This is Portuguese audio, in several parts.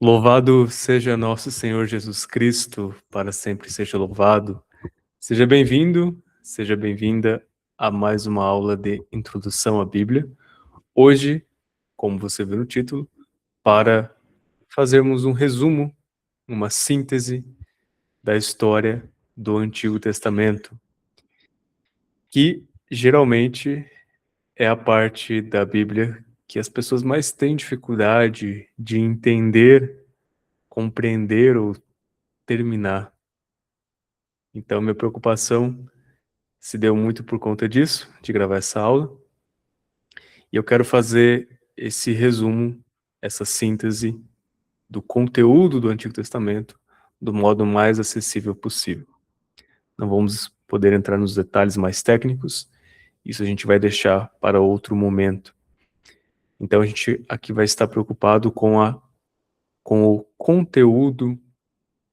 Louvado seja nosso Senhor Jesus Cristo, para sempre seja louvado. Seja bem-vindo, seja bem-vinda a mais uma aula de Introdução à Bíblia. Hoje, como você viu no título, para fazermos um resumo, uma síntese da história do Antigo Testamento, que geralmente é a parte da Bíblia que as pessoas mais têm dificuldade de entender, compreender ou terminar. Então, minha preocupação se deu muito por conta disso, de gravar essa aula. E eu quero fazer esse resumo, essa síntese do conteúdo do Antigo Testamento do modo mais acessível possível. Não vamos poder entrar nos detalhes mais técnicos, isso a gente vai deixar para outro momento. Então, a gente aqui vai estar preocupado com o conteúdo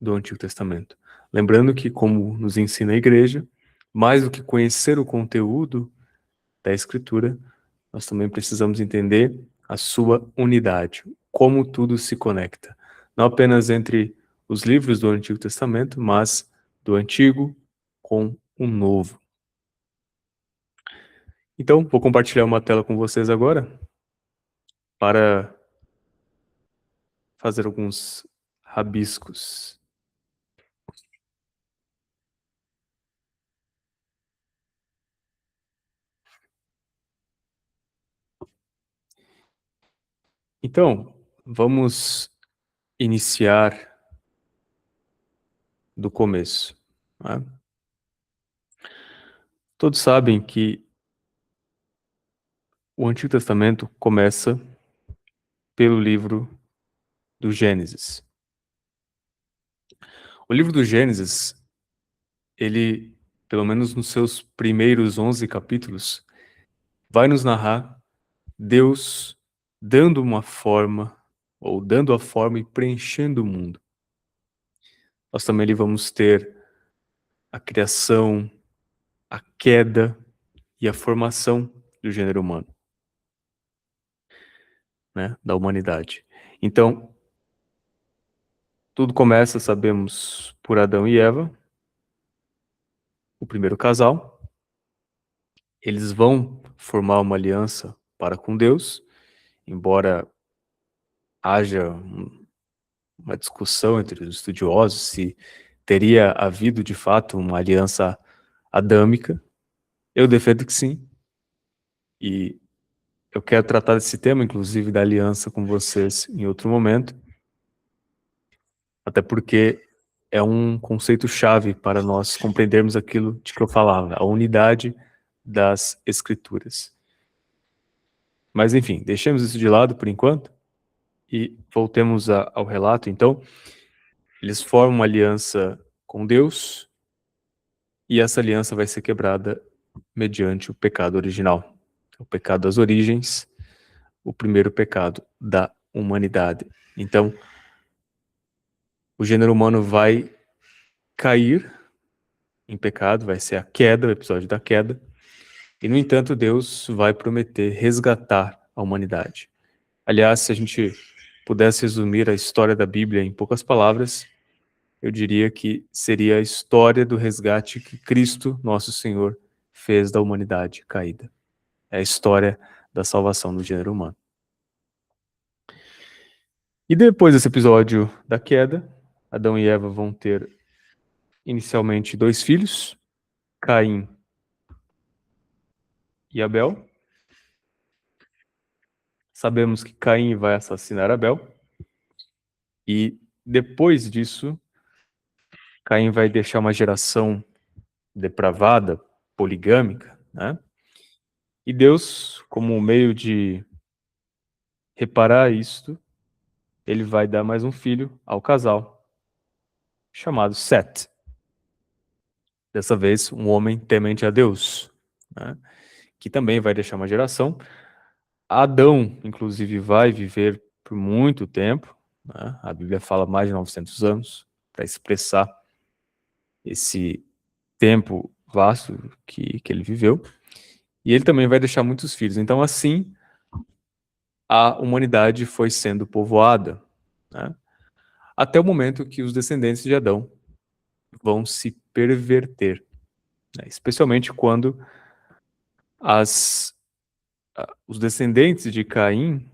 do Antigo Testamento. Lembrando que, como nos ensina a igreja, mais do que conhecer o conteúdo da Escritura, nós também precisamos entender a sua unidade, como tudo se conecta. Não apenas entre os livros do Antigo Testamento, mas do Antigo com o Novo. Então, vou compartilhar uma tela com vocês agora para fazer alguns rabiscos. Então, vamos iniciar do começo. Né? Todos sabem que o Antigo Testamento começa pelo livro do Gênesis. O livro do Gênesis, ele, pelo menos nos seus primeiros 11 capítulos, vai nos narrar Deus dando uma forma, ou dando a forma e preenchendo o mundo. Nós também ali vamos ter a criação, a queda e a formação do gênero humano, né, da humanidade. Então, tudo começa, sabemos, por Adão e Eva, o primeiro casal. Eles vão formar uma aliança para com Deus, embora haja uma discussão entre os estudiosos se teria havido de fato uma aliança adâmica. Eu defendo que sim, e eu quero tratar desse tema, inclusive da aliança, com vocês em outro momento, até porque é um conceito chave para nós compreendermos aquilo de que eu falava, a unidade das Escrituras. Mas enfim, deixemos isso de lado por enquanto e voltemos ao relato. Então, eles formam uma aliança com Deus e essa aliança vai ser quebrada mediante o pecado original, o pecado das origens, o primeiro pecado da humanidade. Então, o gênero humano vai cair em pecado, vai ser a queda, o episódio da queda, e no entanto Deus vai prometer resgatar a humanidade. Aliás, se a gente pudesse resumir a história da Bíblia em poucas palavras, eu diria que seria a história do resgate que Cristo, nosso Senhor, fez da humanidade caída. É a história da salvação do gênero humano. E depois desse episódio da queda, Adão e Eva vão ter inicialmente 2 filhos, Caim e Abel. Sabemos que Caim vai assassinar Abel. E depois disso, Caim vai deixar uma geração depravada, poligâmica, né? E Deus, como um meio de reparar isto, ele vai dar mais um filho ao casal, chamado Sete. Dessa vez, um homem temente a Deus, né? Que também vai deixar uma geração. Adão, inclusive, vai viver por muito tempo, né? A Bíblia fala mais de 900 anos, para expressar esse tempo vasto que ele viveu. E ele também vai deixar muitos filhos. Então, assim, a humanidade foi sendo povoada, né? até o momento que os descendentes de Adão vão se perverter, né? Especialmente quando os descendentes de Caim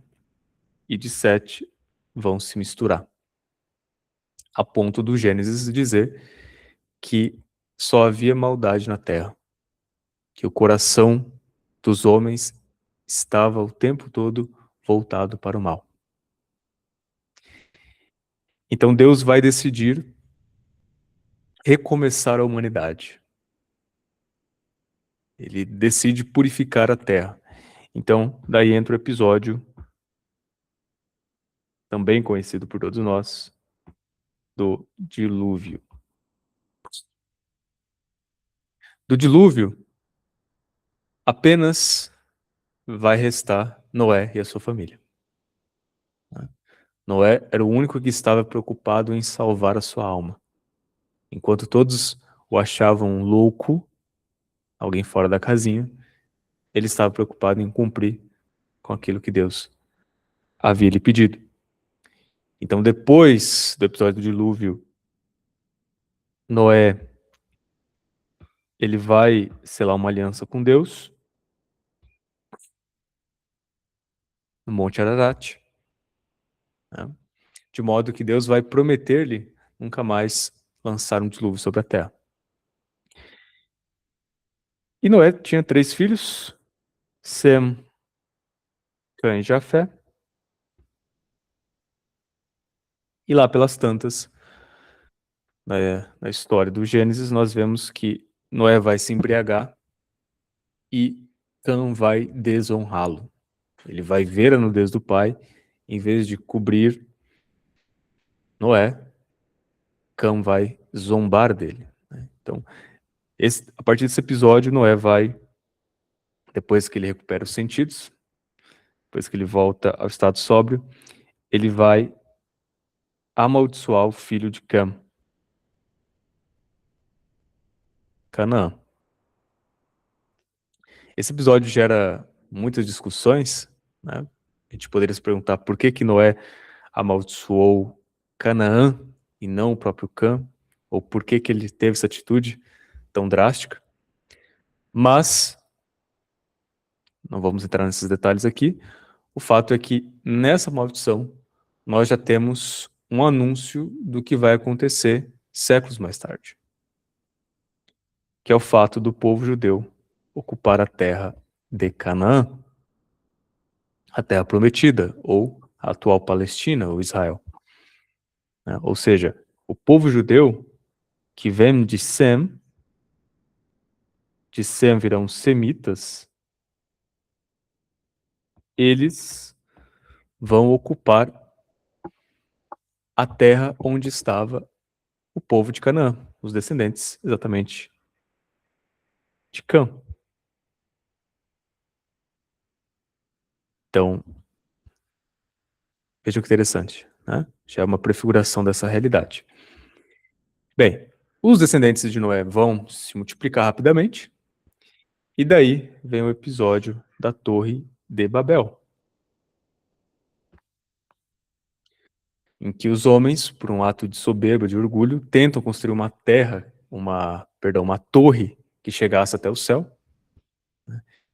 e de Sete vão se misturar, a ponto do Gênesis dizer que só havia maldade na terra, que o coração dos homens estava o tempo todo voltado para o mal. Então Deus vai decidir recomeçar a humanidade. Ele decide purificar a terra. Então, daí entra o episódio, também conhecido por todos nós, do dilúvio. Do dilúvio, apenas vai restar Noé e a sua família. Noé era o único que estava preocupado em salvar a sua alma. Enquanto todos o achavam louco, alguém fora da casinha, ele estava preocupado em cumprir com aquilo que Deus havia lhe pedido. Então, depois do episódio do dilúvio, Noé, ele vai selar uma aliança com Deus no Monte Ararat, né? De modo que Deus vai prometer-lhe nunca mais lançar um dilúvio sobre a terra. E Noé tinha 3 filhos, Sem, Cã e Jafé. E lá pelas tantas, na história do Gênesis, nós vemos que Noé vai se embriagar e Cã vai desonrá-lo. Ele vai ver a nudez do pai, em vez de cobrir Noé, Cã vai zombar dele, né? Então, a partir desse episódio, Noé vai, depois que ele recupera os sentidos, depois que ele volta ao estado sóbrio, ele vai amaldiçoar o filho de Cã, Canaã. Esse episódio gera muitas discussões, né? A gente poderia se perguntar por que que Noé amaldiçoou Canaã e não o próprio Cã, ou por que que ele teve essa atitude tão drástica. Mas, não vamos entrar nesses detalhes aqui, o fato é que nessa maldição nós já temos um anúncio do que vai acontecer séculos mais tarde, que é o fato do povo judeu ocupar a terra de Canaã, a terra prometida, ou a atual Palestina, ou Israel, né? Ou seja, o povo judeu que vem de Sem virão semitas, eles vão ocupar a terra onde estava o povo de Canaã, os descendentes exatamente de Cã. Então, vejam que interessante, né? Já é uma prefiguração dessa realidade. Bem, os descendentes de Noé vão se multiplicar rapidamente, e daí vem o episódio da Torre de Babel, em que os homens, por um ato de soberba, de orgulho, tentam construir uma torre que chegasse até o céu.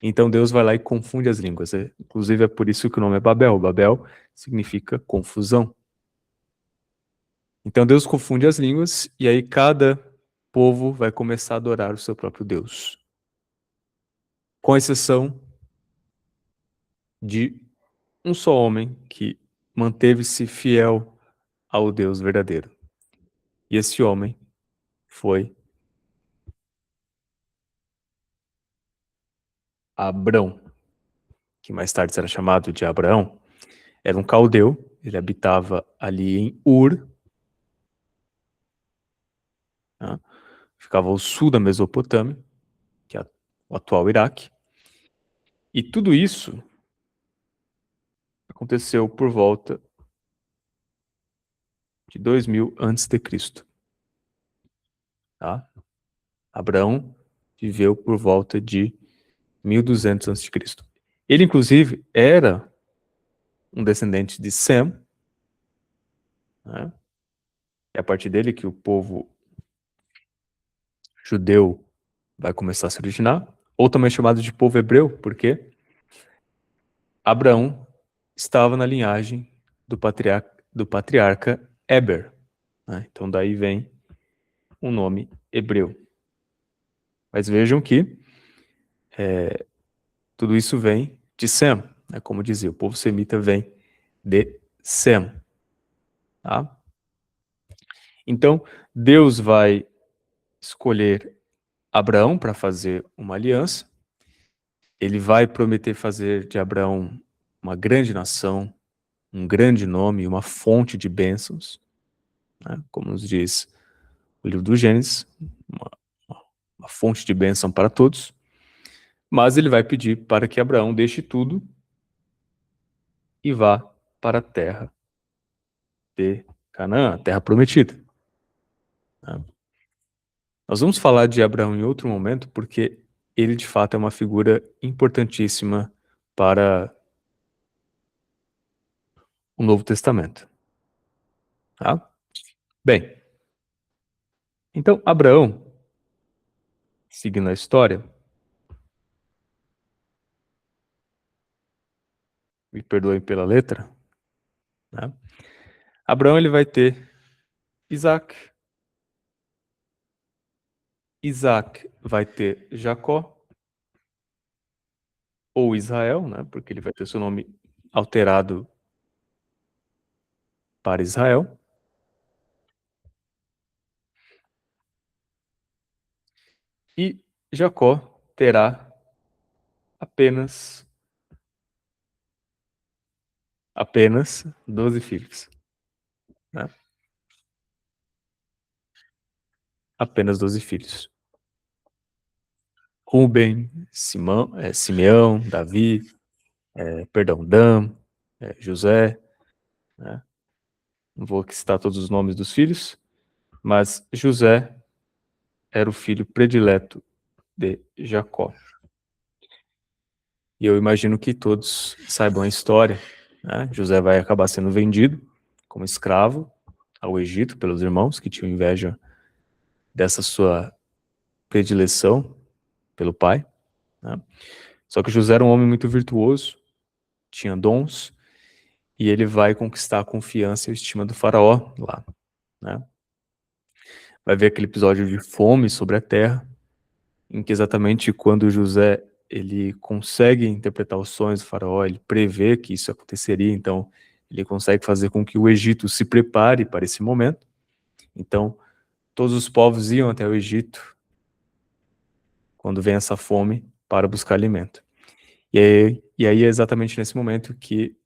Então Deus vai lá e confunde as línguas. Inclusive é por isso que o nome é Babel. Babel significa confusão. Então Deus confunde as línguas e aí cada povo vai começar a adorar o seu próprio Deus. Com exceção de um só homem que manteve-se fiel ao Deus verdadeiro. E esse homem foi Abrão, que mais tarde será chamado de Abraão. Era um caldeu, ele habitava ali em Ur, né? Ficava ao sul da Mesopotâmia, que é o atual Iraque. E tudo isso aconteceu por volta de 2000 a.C., tá? Abraão viveu por volta de 1200 a.C. Ele, inclusive, era um descendente de Sem, né? a partir dele que o povo judeu vai começar a se originar, ou também chamado de povo hebreu, porque Abraão estava na linhagem do patriarca Eber, né? Então daí vem o nome hebreu. Mas vejam que tudo isso vem de Sem, né? Como dizia, o povo semita vem de Sem. Tá? Então, Deus vai escolher Abraão para fazer uma aliança. Ele vai prometer fazer de Abraão uma grande nação, um grande nome, uma fonte de bênçãos, né? Como nos diz o livro do Gênesis, uma, uma fonte de bênção para todos. Mas ele vai pedir para que Abraão deixe tudo e vá para a terra de Canaã, a terra prometida. Né? Nós vamos falar de Abraão em outro momento, porque ele de fato é uma figura importantíssima para o Novo Testamento. Tá? Bem, então Abraão, seguindo a história, me perdoem pela letra, né? Abraão ele vai ter Isaac, Isaac vai ter Jacó, ou Israel, né? Porque ele vai ter seu nome alterado para Israel. E Jacó terá apenas 12 filhos. Né? Apenas 12 filhos. Ruben, Simeão, Davi, Dan, José. Né? Não vou aqui citar todos os nomes dos filhos, mas José era o filho predileto de Jacó. E eu imagino que todos saibam a história. Né? José vai acabar sendo vendido como escravo ao Egito pelos irmãos que tinham inveja dessa sua predileção pelo pai. Né? Só que José era um homem muito virtuoso, tinha dons, e ele vai conquistar a confiança e a estima do faraó lá. Né? Vai ver aquele episódio de fome sobre a terra, em que exatamente quando José ele consegue interpretar os sonhos do faraó, ele prevê que isso aconteceria, então ele consegue fazer com que o Egito se prepare para esse momento. Então, todos os povos iam até o Egito quando vem essa fome para buscar alimento. E aí é exatamente nesse momento que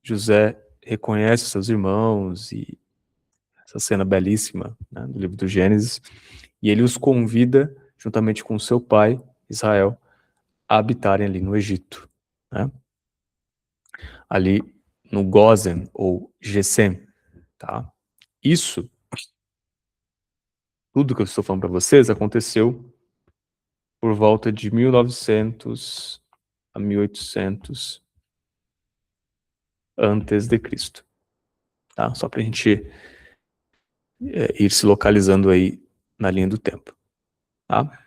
José reconhece seus irmãos e essa cena belíssima, né, do livro do Gênesis, e ele os convida, juntamente com seu pai, Israel, a habitarem ali no Egito, né? Ali no Gósen, ou Gesem, tá? Isso, tudo que eu estou falando para vocês, aconteceu por volta de 1900 a 1800 antes de Cristo, tá? Só para a gente ir se localizando aí na linha do tempo, tá?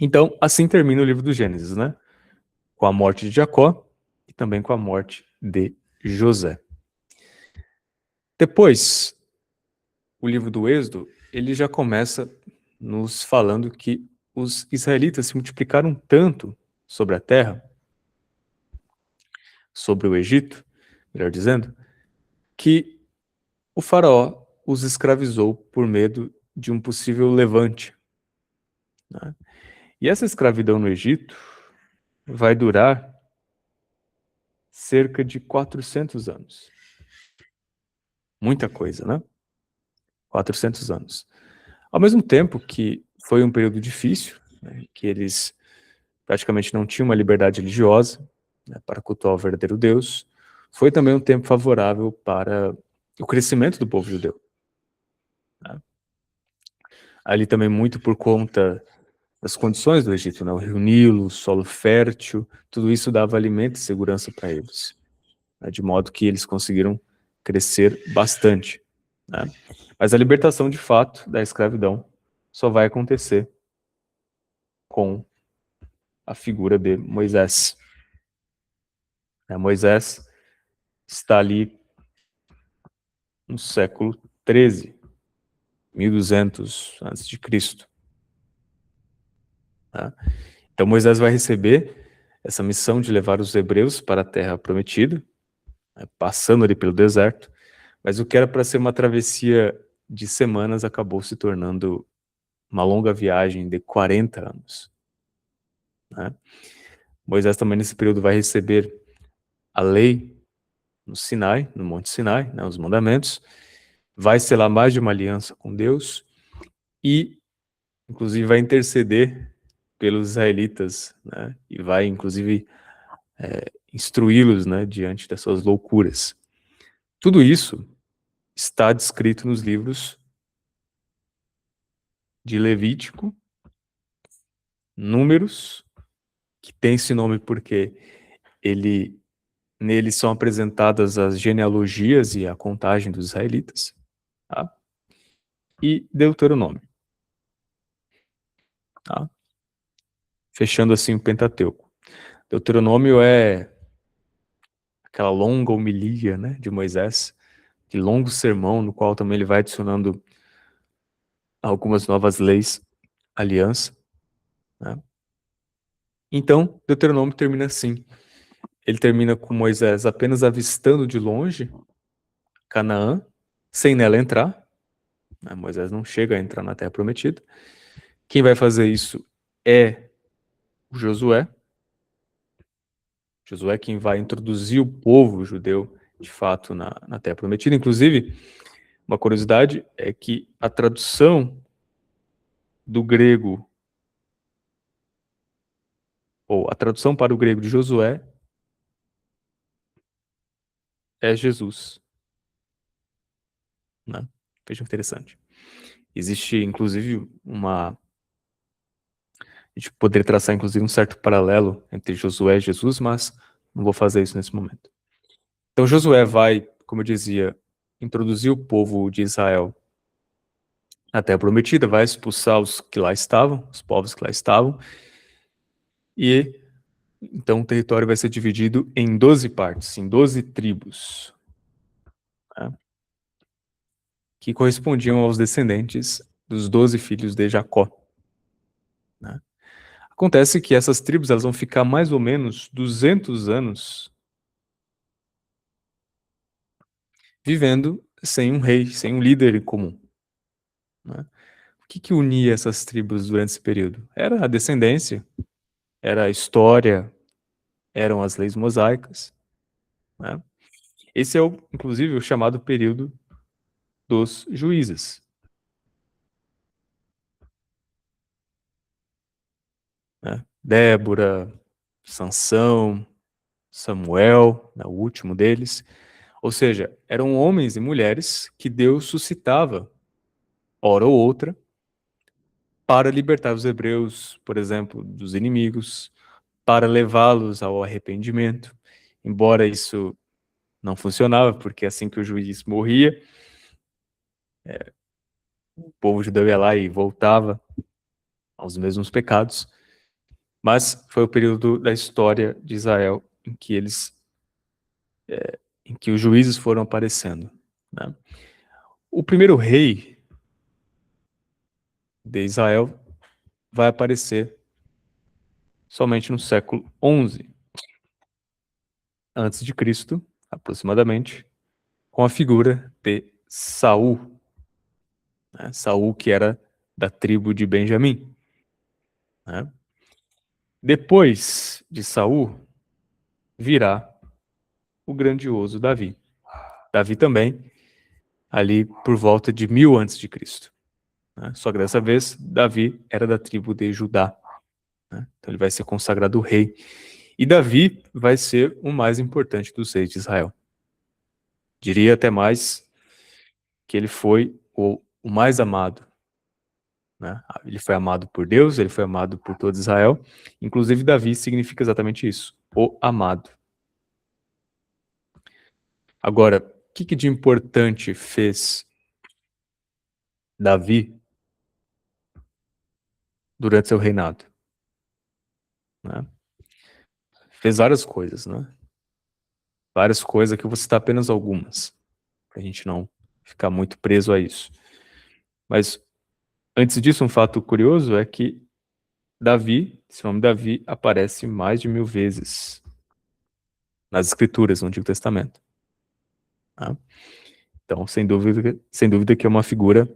Então, assim termina o livro do Gênesis, né? Com a morte de Jacó e também com a morte de José. Depois, o livro do Êxodo, ele já começa nos falando que os israelitas se multiplicaram tanto sobre a terra, sobre o Egito, melhor dizendo, que o faraó os escravizou por medo de um possível levante. Né? E essa escravidão no Egito vai durar cerca de 400 anos. Muita coisa, né? 400 anos. Ao mesmo tempo que foi um período difícil, né, que eles praticamente não tinham uma liberdade religiosa, né, para cultuar o verdadeiro Deus, foi também um tempo favorável para o crescimento do povo judeu. Né? Ali também muito por conta das condições do Egito, né? O rio Nilo, o solo fértil, tudo isso dava alimento e segurança para eles, né? De modo que eles conseguiram crescer bastante. né? Mas a libertação de fato da escravidão só vai acontecer com a figura de Moisés. Moisés está ali no século 13, 1200 antes de Cristo. Então Moisés vai receber essa missão de levar os hebreus para a terra prometida, passando ali pelo deserto, mas o que era para ser uma travessia de semanas acabou se tornando uma longa viagem de 40 anos. Moisés também nesse período vai receber a lei no Sinai, no Monte Sinai, os mandamentos, vai selar mais de uma aliança com Deus e, inclusive, vai interceder pelos israelitas, e vai, inclusive, instruí-los, diante das suas loucuras. Tudo isso está descrito nos livros de Levítico, Números, que tem esse nome porque neles são apresentadas as genealogias e a contagem dos israelitas, tá? E Deuteronômio, tá? Fechando assim o Pentateuco. Deuteronômio é aquela longa homilia, de Moisés, que longo sermão no qual também ele vai adicionando algumas novas leis, aliança, né? Então, Deuteronômio termina assim. Ele termina com Moisés apenas avistando de longe Canaã, sem nela entrar. Moisés não chega a entrar na Terra Prometida. Quem vai fazer isso é o Josué. Josué é quem vai introduzir o povo judeu, de fato, na Terra Prometida. Inclusive, uma curiosidade é que a tradução do grego, ou a tradução para o grego de Josué, é Jesus. Veja que interessante. Existe, inclusive, a gente poderia traçar, inclusive, um certo paralelo entre Josué e Jesus, mas não vou fazer isso nesse momento. Então, Josué vai, como eu dizia, introduzir o povo de Israel na Terra Prometida, vai expulsar os que lá estavam, os povos que lá estavam, e então o território vai ser dividido em 12 partes, em 12 tribos, que correspondiam aos descendentes dos 12 filhos de Jacó. Acontece que essas tribos elas vão ficar mais ou menos 200 anos vivendo sem um rei, sem um líder comum. O que unia essas tribos durante esse período? Era a descendência, era a história, eram as leis mosaicas. Esse é, inclusive, o chamado período dos juízes. Débora, Sansão, Samuel, o último deles. Ou seja, eram homens e mulheres que Deus suscitava, hora ou outra, para libertar os hebreus, por exemplo, dos inimigos, para levá-los ao arrependimento. Embora isso não funcionava, porque assim que o juiz morria, o povo judeu ia lá e voltava aos mesmos pecados. Mas foi o período da história de Israel em que em que os juízes foram aparecendo. O primeiro rei de Israel vai aparecer somente no século 11 antes de Cristo, aproximadamente, com a figura de Saul. Saul, que era da tribo de Benjamim. Depois de Saul, virá o grandioso Davi. Davi também, ali por volta de 1000 antes de Cristo. Só que dessa vez, Davi era da tribo de Judá. Então ele vai ser consagrado rei. E Davi vai ser o mais importante dos reis de Israel. Diria até mais que ele foi o mais amado. Ele foi amado por Deus, ele foi amado por todo Israel. Inclusive, Davi significa exatamente isso, o amado. Agora, o que de importante fez Davi, durante seu reinado, né? Fez várias coisas, né? Várias coisas que eu vou citar apenas algumas, para a gente não ficar muito preso a isso. Mas antes disso, um fato curioso é que Davi, esse nome Davi, aparece mais de 1000 vezes nas Escrituras, no Antigo Testamento. Tá? Então, sem dúvida que é uma figura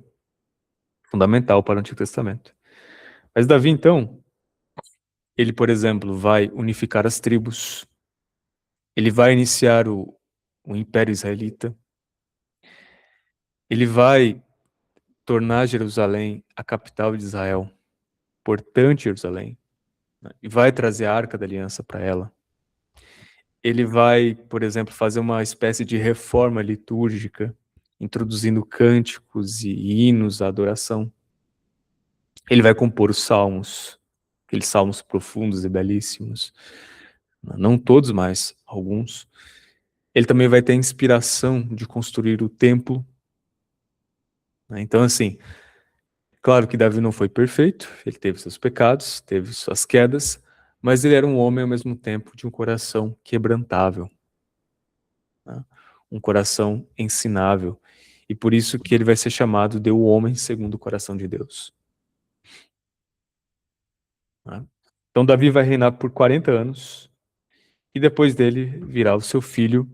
fundamental para o Antigo Testamento. Mas Davi, então, ele, por exemplo, vai unificar as tribos, ele vai iniciar o Império Israelita, ele vai tornar Jerusalém a capital de Israel, importante Jerusalém, né? E vai trazer a Arca da Aliança para ela. Ele vai, por exemplo, fazer uma espécie de reforma litúrgica, introduzindo cânticos e hinos à adoração. Ele vai compor os salmos, aqueles salmos profundos e belíssimos. Não todos, mas alguns. Ele também vai ter a inspiração de construir o templo, né? Então, assim, claro que Davi não foi perfeito, ele teve seus pecados, teve suas quedas, mas ele era um homem ao mesmo tempo de um coração quebrantável, né? Um coração ensinável. E por isso que ele vai ser chamado de o homem segundo o coração de Deus, né? Então Davi vai reinar por 40 anos e depois dele virá o seu filho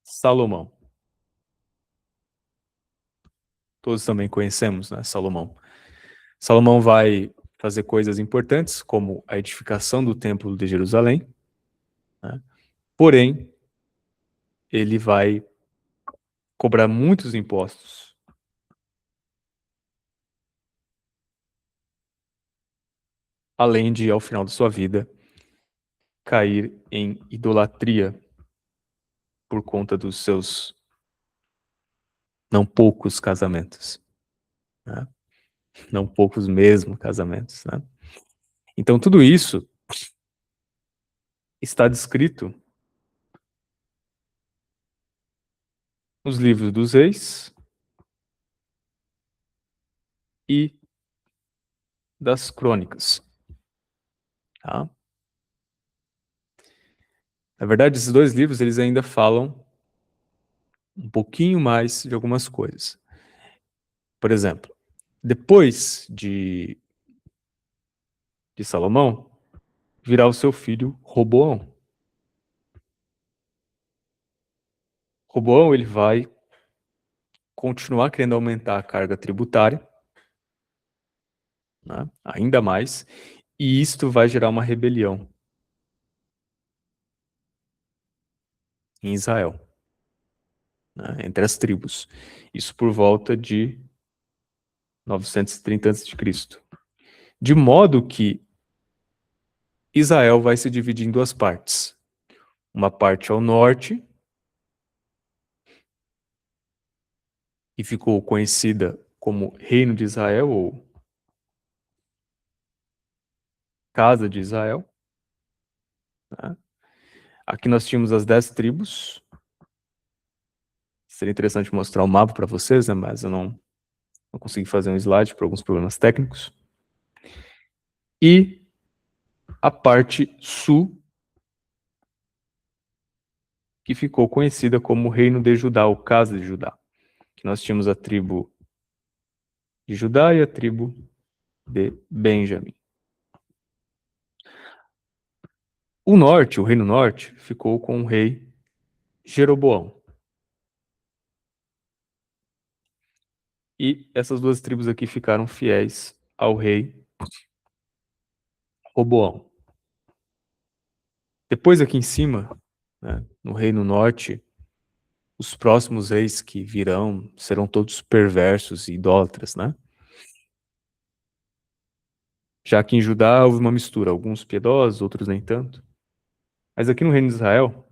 Salomão. Todos também conhecemos, né, Salomão. Salomão vai fazer coisas importantes, como a edificação do Templo de Jerusalém, né? Porém, ele vai cobrar muitos impostos, além de, ao final da sua vida, cair em idolatria por conta dos seus não poucos casamentos, né? Não poucos mesmo casamentos, né? Então, tudo isso está descrito nos livros dos reis e das crônicas, tá? Na verdade, esses dois livros, eles ainda falam um pouquinho mais de algumas coisas. Por exemplo, depois de Salomão, virá o seu filho Roboão. Roboão, ele vai continuar querendo aumentar a carga tributária, né, ainda mais, e isto vai gerar uma rebelião em Israel, né, entre as tribos. Isso por volta de 930 a.C. De modo que Israel vai se dividir em duas partes. Uma parte ao norte, que ficou conhecida como Reino de Israel, ou Casa de Israel, né? Aqui nós tínhamos as 10 tribos. Seria interessante mostrar o mapa para vocês, né? Mas eu não consegui fazer um slide por alguns problemas técnicos. E a parte sul, que ficou conhecida como Reino de Judá, ou Casa de Judá. Que nós tínhamos a tribo de Judá e a tribo de Benjamim. O norte, o Reino Norte, ficou com o rei Jeroboão. E essas duas tribos aqui ficaram fiéis ao rei Roboão. Depois aqui em cima, né, no Reino Norte, os próximos reis que virão serão todos perversos e idólatras, né? Já que em Judá houve uma mistura, alguns piedosos, outros nem tanto. Mas aqui no Reino de Israel,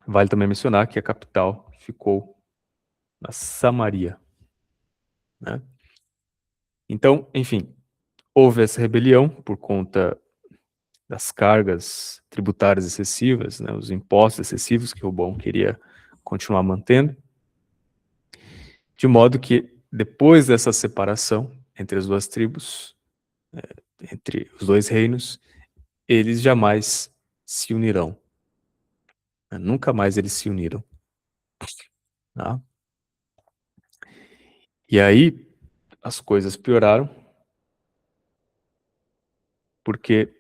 vale também mencionar que a capital ficou na Samaria, né? Então, enfim, houve essa rebelião por conta das cargas tributárias excessivas, né, os impostos excessivos que o Roboão queria continuar mantendo, de modo que depois dessa separação entre as duas tribos, entre os dois reinos, eles jamais se unirão. Nunca mais eles se uniram. Tá? E aí as coisas pioraram, porque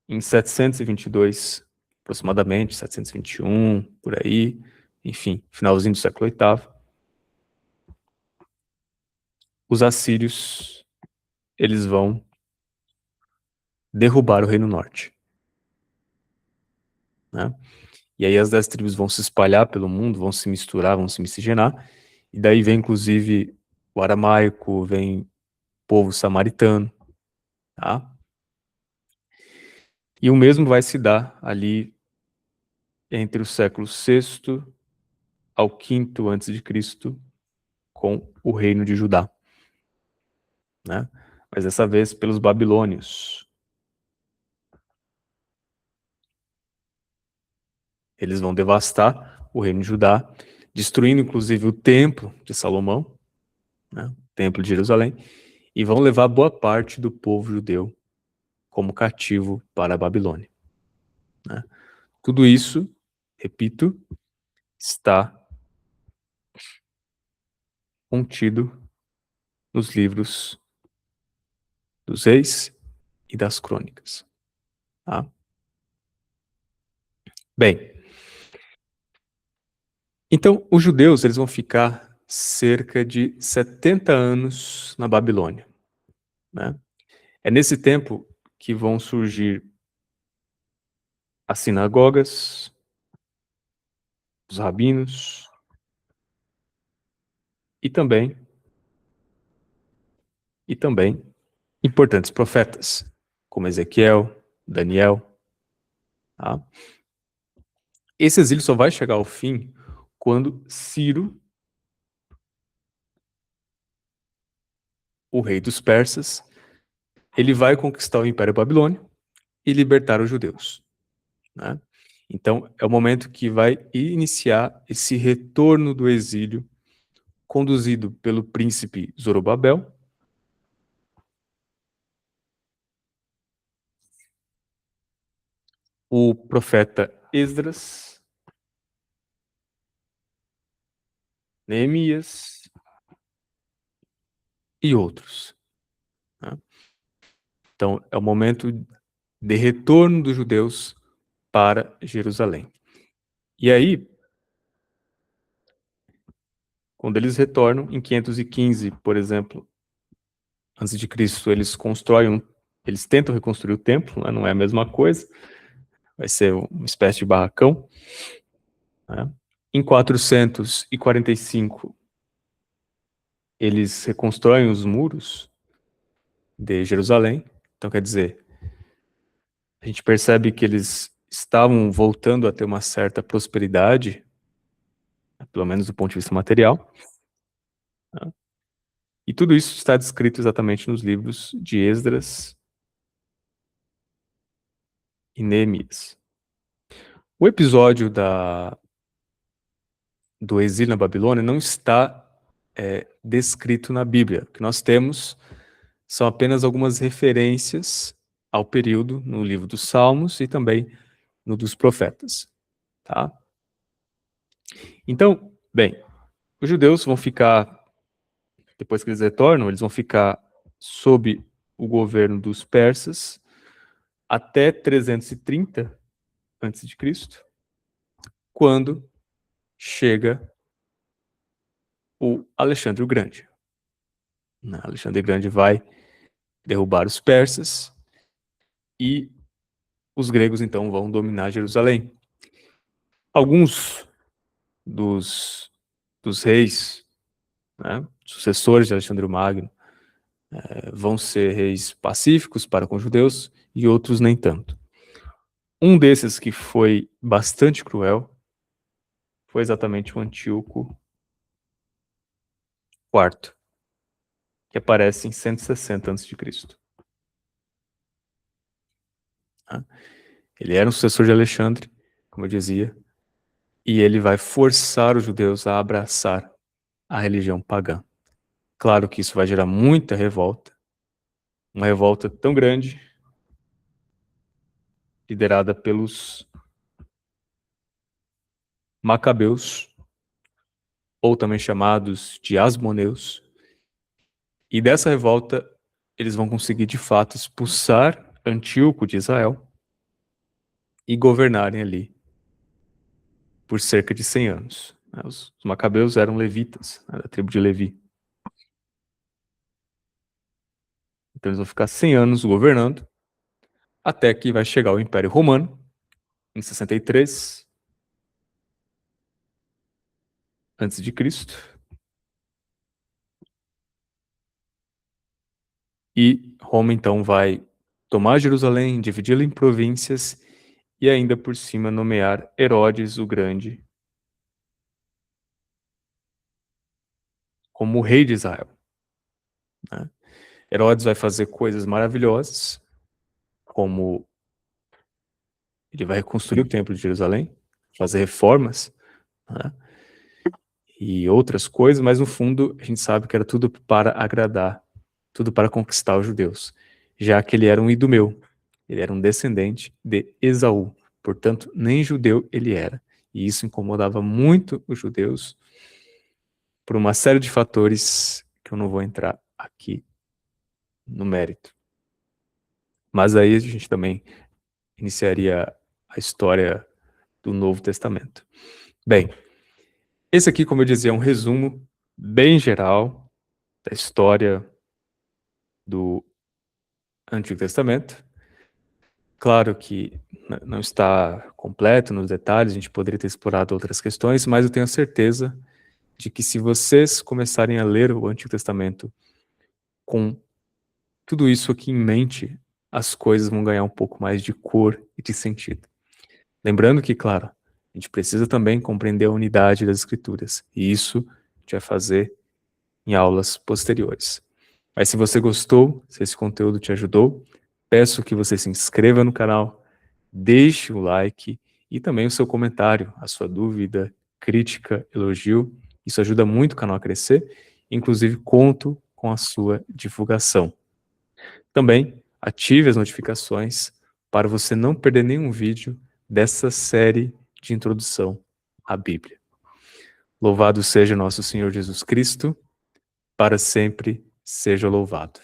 em 722, aproximadamente, 721, por aí, enfim, finalzinho do século VIII, os assírios, eles vão derrubar o Reino Norte. Né? E aí as 10 tribos vão se espalhar pelo mundo, vão se misturar, vão se miscigenar, e daí vem inclusive o aramaico, vem povo samaritano, tá? E o mesmo vai se dar ali entre o século VI ao V antes de Cristo, com o reino de Judá, né? Mas dessa vez pelos babilônios. Eles vão devastar o reino de Judá, destruindo inclusive o templo de Salomão, né? O templo de Jerusalém, e vão levar boa parte do povo judeu como cativo para a Babilônia. Né? Tudo isso, repito, está contido nos livros dos Reis e das Crônicas. Tá? Bem, então os judeus eles vão ficar cerca de 70 anos na Babilônia. Né? É nesse tempo que vão surgir as sinagogas, os rabinos e também importantes profetas, como Ezequiel, Daniel. Tá? Esse exílio só vai chegar ao fim quando Ciro, o rei dos persas, ele vai conquistar o Império Babilônio e libertar os judeus. Né? Então, é o momento que vai iniciar esse retorno do exílio conduzido pelo príncipe Zorobabel, o profeta Esdras, Neemias e outros. Né? Então, é o momento de retorno dos judeus para Jerusalém. E aí, quando eles retornam, em 515, por exemplo, antes de Cristo, eles tentam reconstruir o templo, né? Não é a mesma coisa, vai ser uma espécie de barracão. Né? Em 445, eles reconstroem os muros de Jerusalém. Então, quer dizer, a gente percebe que eles estavam voltando a ter uma certa prosperidade, pelo menos do ponto de vista material. Né? E tudo isso está descrito exatamente nos livros de Esdras e Neemias. O episódio do exílio na Babilônia não está descrito na Bíblia. O que nós temos são apenas algumas referências ao período no livro dos Salmos e também no dos Profetas. Tá? Então, bem, os judeus vão ficar, depois que eles retornam, eles vão ficar sob o governo dos persas até 330 a.C., quando chega o Alexandre o Grande. Alexandre o Grande vai derrubar os persas e os gregos então vão dominar Jerusalém. Alguns dos reis, né, sucessores de Alexandre o Magno, vão ser reis pacíficos para com os judeus e outros nem tanto. Um desses que foi bastante cruel foi exatamente o Antíoco IV, que aparece em 160 a.C. Ele era um sucessor de Alexandre, como eu dizia, e ele vai forçar os judeus a abraçar à religião pagã. Claro que isso vai gerar muita revolta, uma revolta tão grande, liderada pelos Macabeus, ou também chamados de Asmoneus, e dessa revolta eles vão conseguir de fato expulsar Antíoco de Israel e governarem ali por cerca de 100 anos. Os Macabeus eram levitas, da tribo de Levi. Então eles vão ficar 100 anos governando, até que vai chegar o Império Romano, em 63 antes de Cristo, e Roma então vai tomar Jerusalém, dividi-la em províncias e ainda por cima nomear Herodes o Grande como rei de Israel. Né? Herodes vai fazer coisas maravilhosas, como ele vai reconstruir o Templo de Jerusalém, fazer reformas, né? E outras coisas, mas no fundo a gente sabe que era tudo para agradar, tudo para conquistar os judeus, já que ele era um idumeu, ele era um descendente de Esaú, portanto nem judeu ele era, e isso incomodava muito os judeus por uma série de fatores que eu não vou entrar aqui no mérito. Mas aí a gente também iniciaria a história do Novo Testamento. Bem, esse aqui, como eu dizia, é um resumo bem geral da história do Antigo Testamento. Claro que não está completo nos detalhes, a gente poderia ter explorado outras questões, mas eu tenho a certeza de que se vocês começarem a ler o Antigo Testamento com tudo isso aqui em mente, as coisas vão ganhar um pouco mais de cor e de sentido. Lembrando que, claro, a gente precisa também compreender a unidade das Escrituras, e isso a gente vai fazer em aulas posteriores. Mas se você gostou, se esse conteúdo te ajudou, peço que você se inscreva no canal, deixe o like e também o seu comentário, a sua dúvida, crítica, elogio. Isso ajuda muito o canal a crescer, inclusive conto com a sua divulgação. Também ative as notificações para você não perder nenhum vídeo dessa série de introdução à Bíblia. Louvado seja nosso Senhor Jesus Cristo, para sempre seja louvado.